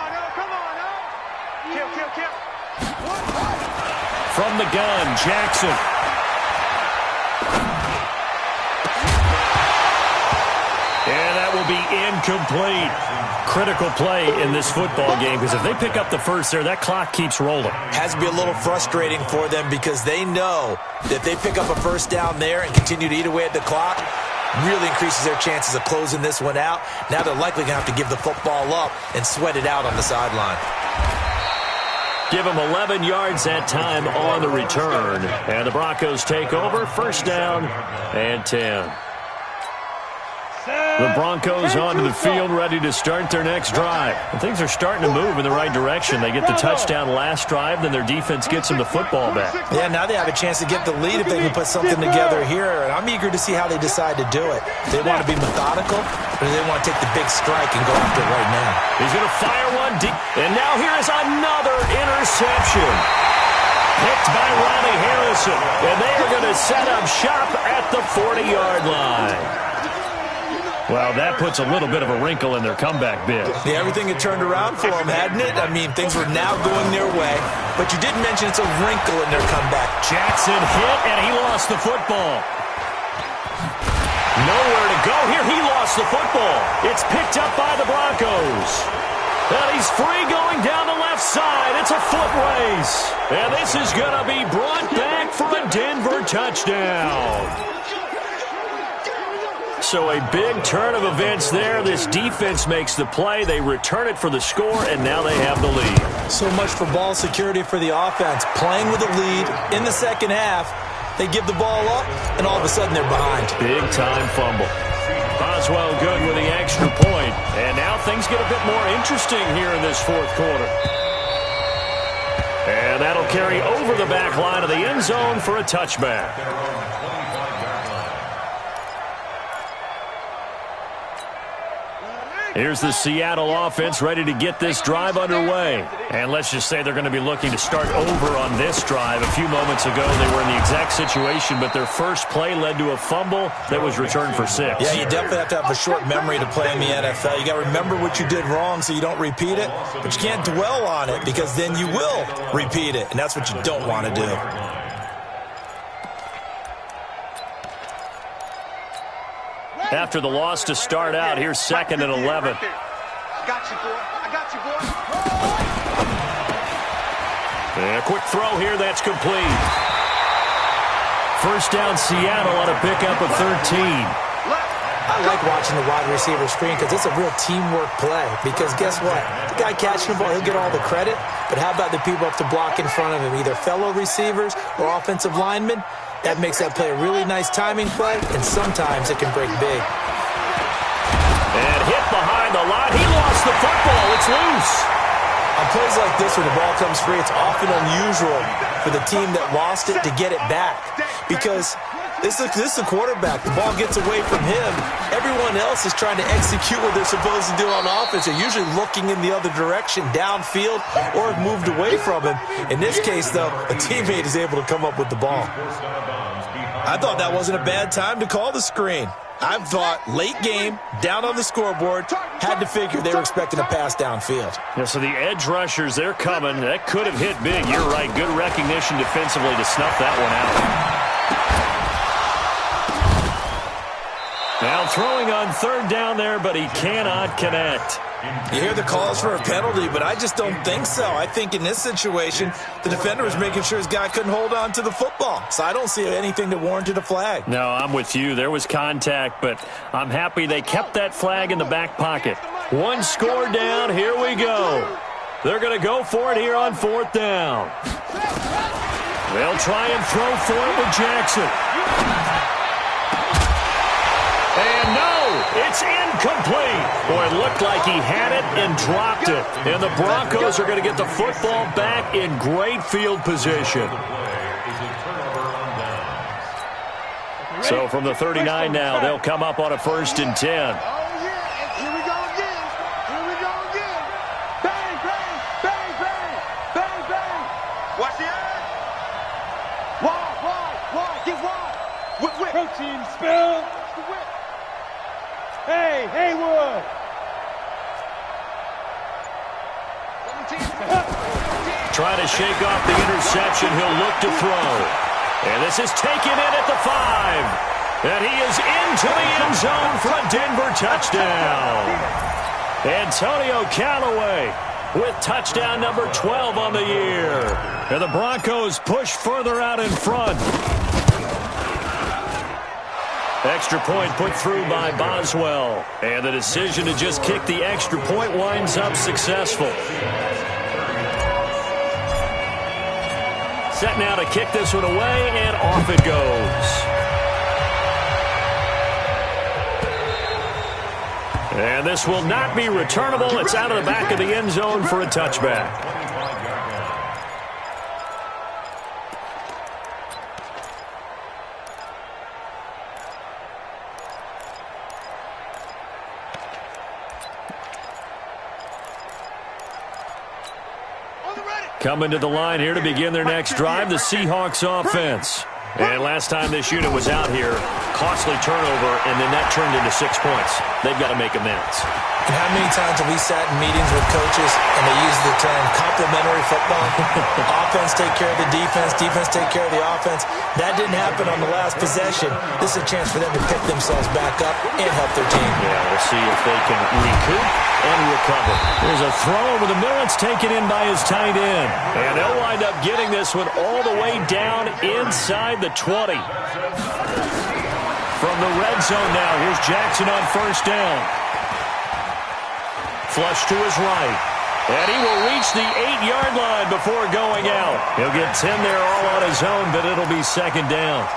From the gun, Jackson. And that will be incomplete. Critical play in this football game because if they pick up the first there, that clock keeps rolling. Has to be a little frustrating for them because they know that if they pick up a first down there and continue to eat away at the clock, really increases their chances of closing this one out. Now they're likely going to have to give the football up and sweat it out on the sideline. Give them 11 yards that time on the return. And the Broncos take over. 1st down and 10. The Broncos onto the field, ready to start their next drive. And things are starting to move in the right direction. They get the touchdown last drive, then their defense gets them the football back. Yeah, now they have a chance to get the lead if they can put something together here. And I'm eager to see how they decide to do it. They want to be methodical, or do they want to take the big strike and go after it right now? He's going to fire one deep. And now here is another interception. Picked by Ronnie Harrison. And they are going to set up shop at the 40-yard line. Well, that puts a little bit of a wrinkle in their comeback bid. Yeah, everything had turned around for them, hadn't it? I mean, things were now going their way. But you did mention it's a wrinkle in their comeback. Jackson hit, and he lost the football. Nowhere to go here. He lost the football. It's picked up by the Broncos. And he's free going down the left side. It's a foot race. And this is going to be brought back for a Denver touchdown. So a big turn of events there. This defense makes the play. They return it for the score, and now they have the lead. So much for ball security for the offense. Playing with a lead in the second half. They give the ball up, and all of a sudden they're behind. Big-time fumble. Boswell good with the extra point. And now things get a bit more interesting here in this fourth quarter. And that'll carry over the back line of the end zone for a touchback. Here's the Seattle offense ready to get this drive underway. And let's just say they're going to be looking to start over on this drive. A few moments ago, they were in the exact situation, but their first play led to a fumble that was returned for 6. Yeah, you definitely have to have a short memory to play in the NFL. You got to remember what you did wrong so you don't repeat it, but you can't dwell on it because then you will repeat it, and that's what you don't want to do. After the loss to start out, here's 2nd and 11. I got you, boy. I got you, boy. And a quick throw here, that's complete. First down, Seattle on a pickup of 13. I like watching the wide receiver screen because it's a real teamwork play. Because guess what? The guy catching the ball, he'll get all the credit. But how about the people up to block in front of him, either fellow receivers or offensive linemen? That makes that play a really nice timing play, and sometimes it can break big. And hit behind the line. He lost the football. It's loose. On plays like this, when the ball comes free, it's often unusual for the team that lost it to get it back. Because this is a quarterback. The ball gets away from him. Everyone else is trying to execute what they're supposed to do on offense. They're usually looking in the other direction, downfield, or have moved away from him. In this case, though, a teammate is able to come up with the ball. I thought that wasn't a bad time to call the screen. I thought late game, down on the scoreboard, had to figure they were expecting a pass downfield. Yeah, so the edge rushers, they're coming. That could have hit big. You're right. Good recognition defensively to snuff that one out. Now throwing on 3rd down there, but he cannot connect. You hear the calls for a penalty, but I just don't think so. I think in this situation, the defender was making sure his guy couldn't hold on to the football. So I don't see anything that warranted a flag. No, I'm with you. There was contact, but I'm happy they kept that flag in the back pocket. One score down. Here we go. They're going to go for it here on 4th down. They'll try and throw for it with Jackson. And no, it's incomplete. Boy, it looked like he had it and dropped it. And the Broncos are going to get the football back in great field position. So from the 39 now, they'll come up on a 1st and 10. Oh, yeah. Here we go again. Here we go again. Bang, bang, bang, bang, bang, bang. Watch the eye. Wide. Get wide. Whip. Protein spill. The whip. Hey, Haywood. Trying to shake off the interception. He'll look to throw. And this is taken in at the 5. And he is into the end zone for a Denver touchdown. Antonio Callaway with touchdown number 12 on the year. And the Broncos push further out in front. Extra point put through by Boswell. And the decision to just kick the extra point winds up successful. Set now to kick this one away, and off it goes. And this will not be returnable. It's out of the back of the end zone for a touchback. Coming to the line here to begin their next drive, the Seahawks offense. And last time this unit was out here, costly turnover, and then that turned into 6 points. They've got to make amends. And how many times have we sat in meetings with coaches and they use the term complementary football? Offense take care of the defense, defense take care of the offense. That didn't happen on the last possession. This is a chance for them to pick themselves back up and help their team. Yeah, we'll see if they can recoup and recover. There's a throw over the middle. It's taken in by his tight end. And they'll wind up getting this one all the way down inside the 20. From the red zone now, here's Jackson on first down. Flush to his right. And he will reach the 8-yard line before going out. He'll get 10 there all on his own, but it'll be second down.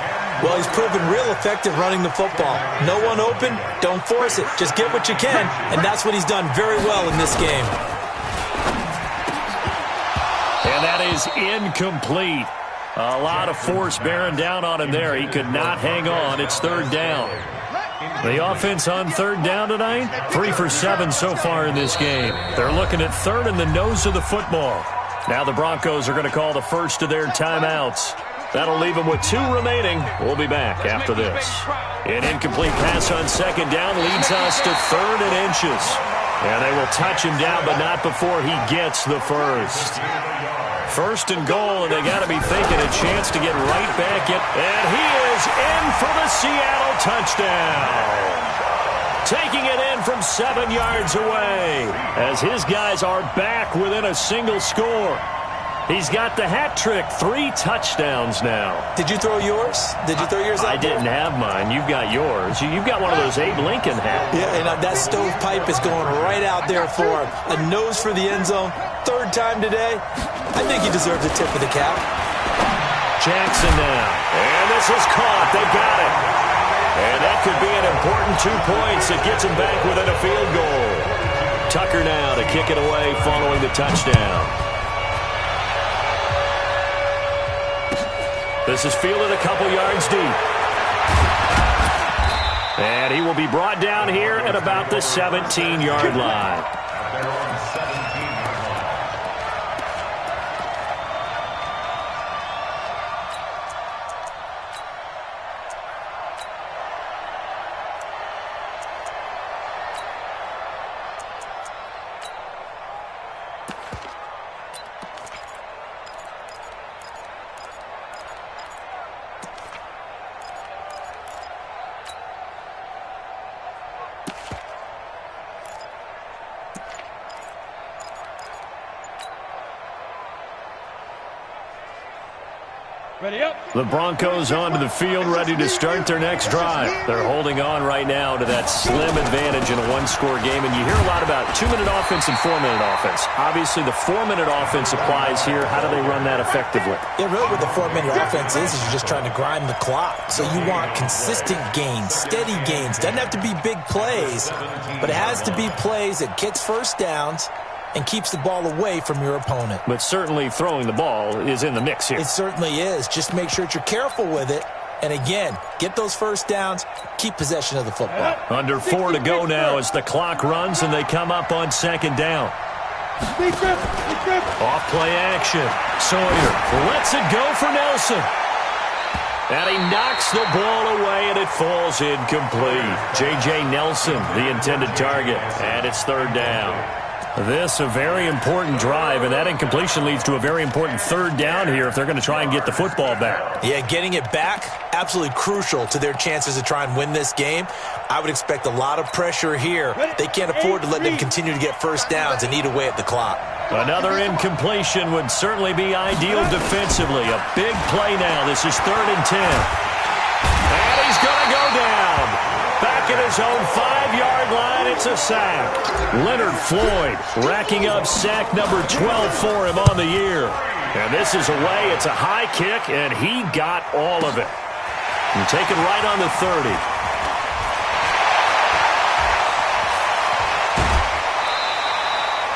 Well, he's proven real effective running the football. No one open, don't force it. Just get what you can, and that's what he's done very well in this game. And that is incomplete. A lot of force bearing down on him there. He could not hang on. It's third down. The offense on third down tonight, 3 for 7 so far in this game. They're looking at third in the nose of the football. Now the Broncos are going to call the first of their timeouts. That'll leave them with 2 remaining. We'll be back after this. An incomplete pass on second down leads us to 3rd and inches. And they will touch him down, but not before he gets the first. First and goal, and they got to be thinking a chance to get right back in. And he is in for the Seattle touchdown. Taking it in from 7 yards away as his guys are back within a single score. He's got the hat trick, 3 touchdowns now. Did you throw yours? Did you throw yours out I didn't have mine. You've got yours. You've got one of those Abe Lincoln hats. Yeah, and that stovepipe is going right out there for him. A nose for the end zone. 3rd time today. I think he deserves a tip of the cap. Jackson now. And this is caught. They got it. And that could be an important 2 points that gets him back within a field goal. Tucker now to kick it away following the touchdown. This is fielded a couple yards deep. And he will be brought down here at about the 17-yard line. Ready up. The Broncos onto the field, ready to start their next drive. They're holding on right now to that slim advantage in a 1-score game. And you hear a lot about 2-minute offense and 4-minute offense. Obviously, the 4-minute offense applies here. How do they run that effectively? Yeah, really what the 4-minute offense is you're just trying to grind the clock. So you want consistent gains, steady gains. Doesn't have to be big plays, but it has to be plays that gets first downs and keeps the ball away from your opponent. But certainly throwing the ball is in the mix here. It certainly is. Just make sure that you're careful with it. And again, get those first downs, keep possession of the football. Under 4 to go now as the clock runs and they come up on second down. Off play action. Sawyer lets it go for Nelson. And he knocks the ball away and it falls incomplete. J.J. Nelson, the intended target. And it's third down. This a very important drive, and that incompletion leads to a very important third down here if they're going to try and get the football back. Yeah, getting it back, absolutely crucial to their chances to try and win this game. I would expect a lot of pressure here. They can't afford to let them continue to get first downs and eat away at the clock. Another incompletion would certainly be ideal defensively. A big play now. This is 3rd and 10. And he's going to go down. Back at his own 5-yard line, it's a sack. Leonard Floyd racking up sack number 12 for him on the year. And this is away. It's a high kick, and he got all of it. And taken right on the 30.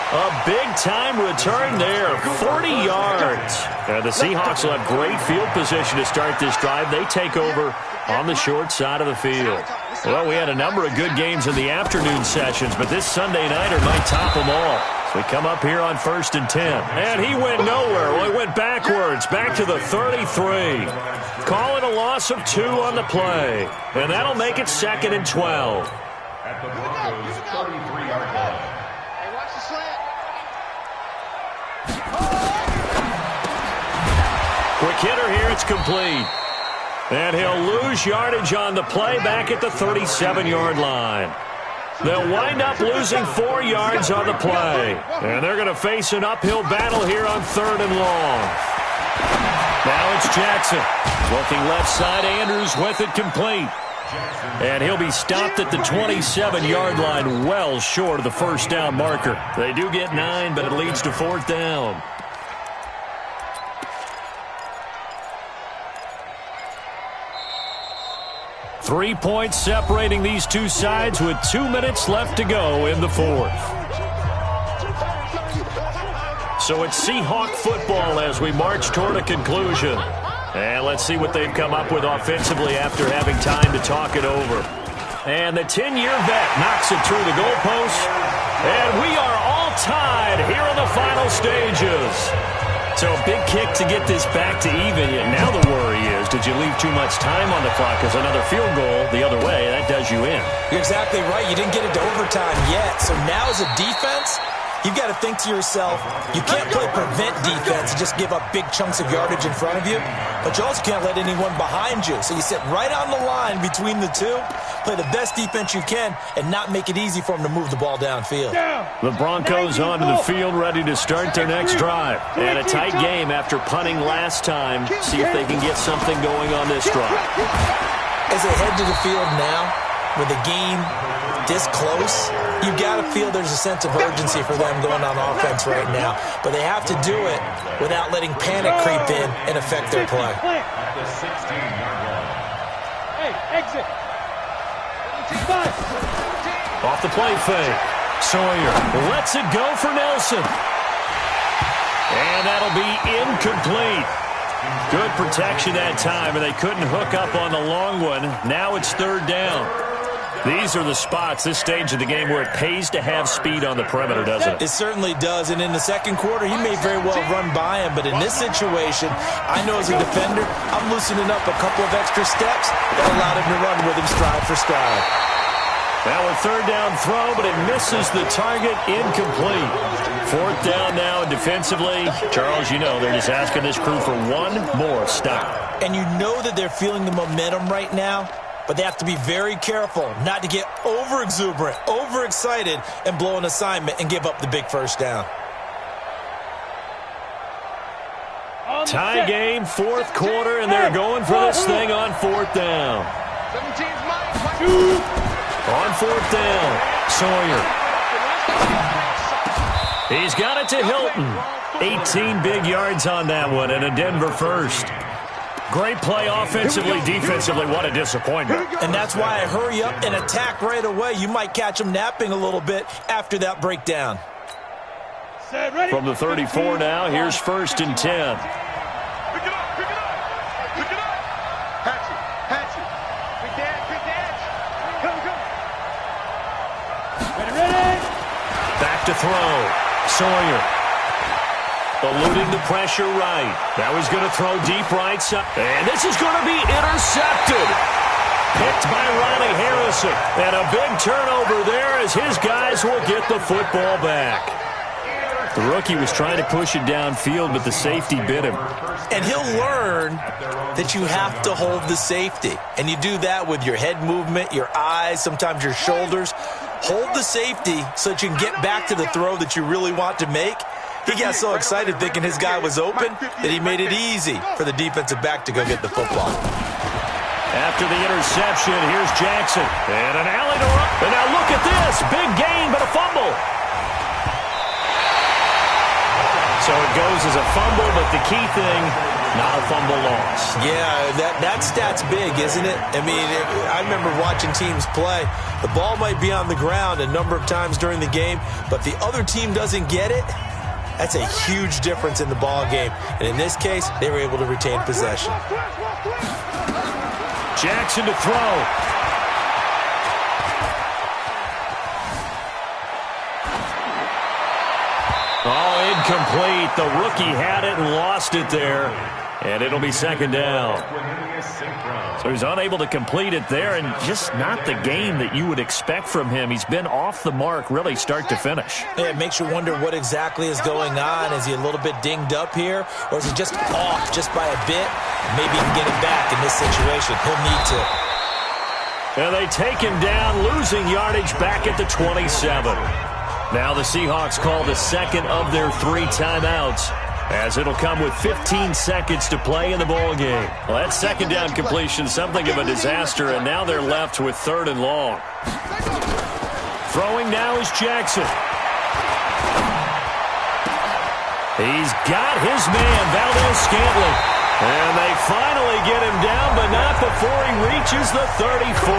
A big-time return there, 40 yards. And the Seahawks will have great field position to start this drive. They take over on the short side of the field. Well, we had a number of good games in the afternoon sessions, but this Sunday nighter might top them all. So we come up here on 1st and 10. And he went nowhere. Well, he went backwards, back to the 33. Calling a loss of 2 on the play. And that'll make it 2nd and 12. At the Broncos' 33-yard line. Hey, watch the slant. Quick hitter here, it's complete. And he'll lose yardage on the play back at the 37-yard line. They'll wind up losing 4 yards on the play. And they're going to face an uphill battle here on 3rd and long. Now it's Jackson. Looking left side, Andrews with it complete. And he'll be stopped at the 27-yard line, well short of the first down marker. They do get 9, but it leads to 4th down. Three points separating these two sides with 2 minutes left to go in the 4th. So it's Seahawk football as we march toward a conclusion. And let's see what they've come up with offensively after having time to talk it over. And the 10-year vet knocks it through the goalpost. And we are all tied here in the final stages. So a big kick to get this back to even. And now the worry is, did you leave too much time on the clock? Because another field goal the other way, that does you in. You're exactly right. You didn't get it to overtime yet. So now as a defense, you've got to think to yourself, you can't play prevent defense and just give up big chunks of yardage in front of you, but you also can't let anyone behind you. So you sit right on the line between the two, play the best defense you can, and not make it easy for them to move the ball downfield. The Broncos onto the field ready to start their next drive. And a tight game after punting last time. See if they can get something going on this drive. As they head to the field now, with the game this close, you've got to feel there's a sense of urgency for them going on offense right now. But they have to do it without letting panic creep in and affect their play. At the 16-yard line. Hey, exit. Off the play fake. Sawyer lets it go for Nelson. And that'll be incomplete. Good protection that time, and they couldn't hook up on the long one. Now it's 3rd down. These are the spots, this stage of the game, where it pays to have speed on the perimeter, doesn't it? It certainly does, and in the second quarter, he may very well run by him, but in this situation, I know as a defender, I'm loosening up a couple of extra steps that allowed him to run with him stride for stride. Now a 3rd down throw, but it misses the target, incomplete. 4th down now, and defensively, Charles, you know, they're just asking this crew for one more stop. And you know that they're feeling the momentum right now, but they have to be very careful not to get over-exuberant, overexcited, and blow an assignment and give up the big first down. Tie game, 4th quarter, and they're going for this thing on 4th down. 17's Mike. On 4th down, Sawyer. He's got it to Hilton. 18 big yards on that one, and a Denver first. Great play offensively, defensively. What a disappointment. And that's why I hurry up and attack right away. You might catch them napping a little bit after that breakdown. From the 34 now, here's 1st and 10. Pick it up, pick it up, pick it up. Hatch it. Big dash. Come. Ready. Back to throw. Sawyer. Eluding the pressure right. That was going to throw deep right side. And this is going to be intercepted. Picked by Ronnie Harrison. And a big turnover there as his guys will get the football back. The rookie was trying to push it downfield, but the safety bit him. And he'll learn that you have to hold the safety. And you do that with your head movement, your eyes, sometimes your shoulders. Hold the safety so that you can get back to the throw that you really want to make. He got so excited thinking his guy was open that he made it easy for the defensive back to go get the football. After the interception, here's Jackson. And an alley to run. And now look at this. Big gain, but a fumble. So it goes as a fumble, but the key thing, not a fumble loss. Yeah, that stat's big, isn't it? I mean, I remember watching teams play. The ball might be on the ground a number of times during the game, but the other team doesn't get it. That's a huge difference in the ball game. And in this case, they were able to retain possession. Jackson to throw. Oh, incomplete. The rookie had it and lost it there. And it'll be second down. So he's unable to complete it there, and just not the game that you would expect from him. He's been off the mark really start to finish. Yeah, it makes you wonder what exactly is going on. Is he a little bit dinged up here, or is he just off just by a bit? Maybe he can get it back in this situation. He'll need to. And they take him down, losing yardage back at the 27. Now the Seahawks call the second of their 3 timeouts, as it'll come with 15 seconds to play in the ball game. Well, that second down completion, something of a disaster, and now they're left with 3rd and long. Throwing now is Jackson. He's got his man, Valdez-Scantling. And they finally get him down, but not before he reaches the 34.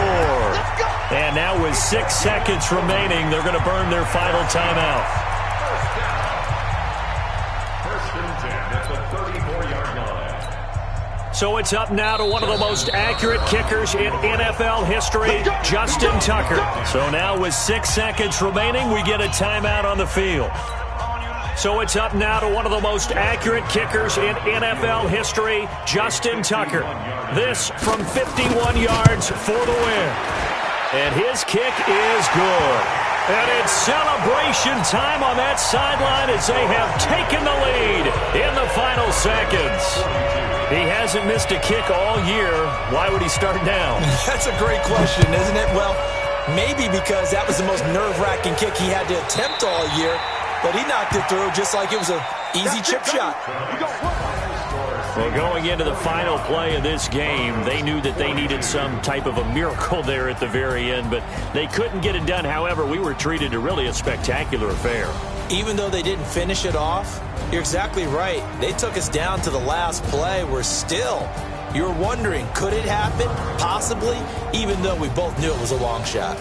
And now with 6 seconds remaining, they're going to burn their final timeout. First and 10 at the 34-yard line. So it's up now to one of the most accurate kickers in NFL history, Justin Tucker. So now with 6 seconds remaining, we get a timeout on the field. So it's up now to one of the most accurate kickers in NFL history, Justin Tucker. This from 51 yards for the win. And his kick is good. And it's celebration time on that sideline as they have taken the lead in the final seconds. He hasn't missed a kick all year. Why would he start now? That's a great question, isn't it? Well, maybe because that was the most nerve-wracking kick he had to attempt all year. But he knocked it through just like it was an easy chip shot. Well, going into the final play of this game, they knew that they needed some type of a miracle there at the very end, but they couldn't get it done. However, we were treated to really a spectacular affair. Even though they didn't finish it off, you're exactly right. They took us down to the last play. We're still, you're wondering, could it happen? Possibly, even though we both knew it was a long shot.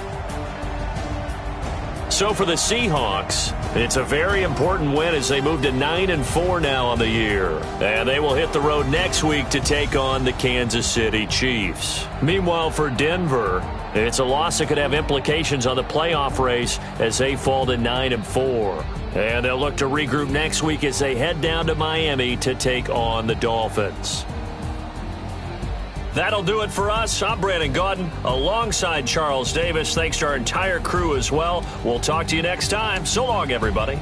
So for the Seahawks, it's a very important win as they move to 9-4 now on the year. And they will hit the road next week to take on the Kansas City Chiefs. Meanwhile, for Denver, it's a loss that could have implications on the playoff race as they fall to 9-4. And they'll look to regroup next week as they head down to Miami to take on the Dolphins. That'll do it for us. I'm Brandon Gaudin alongside Charles Davis. Thanks to our entire crew as well. We'll talk to you next time. So long, everybody.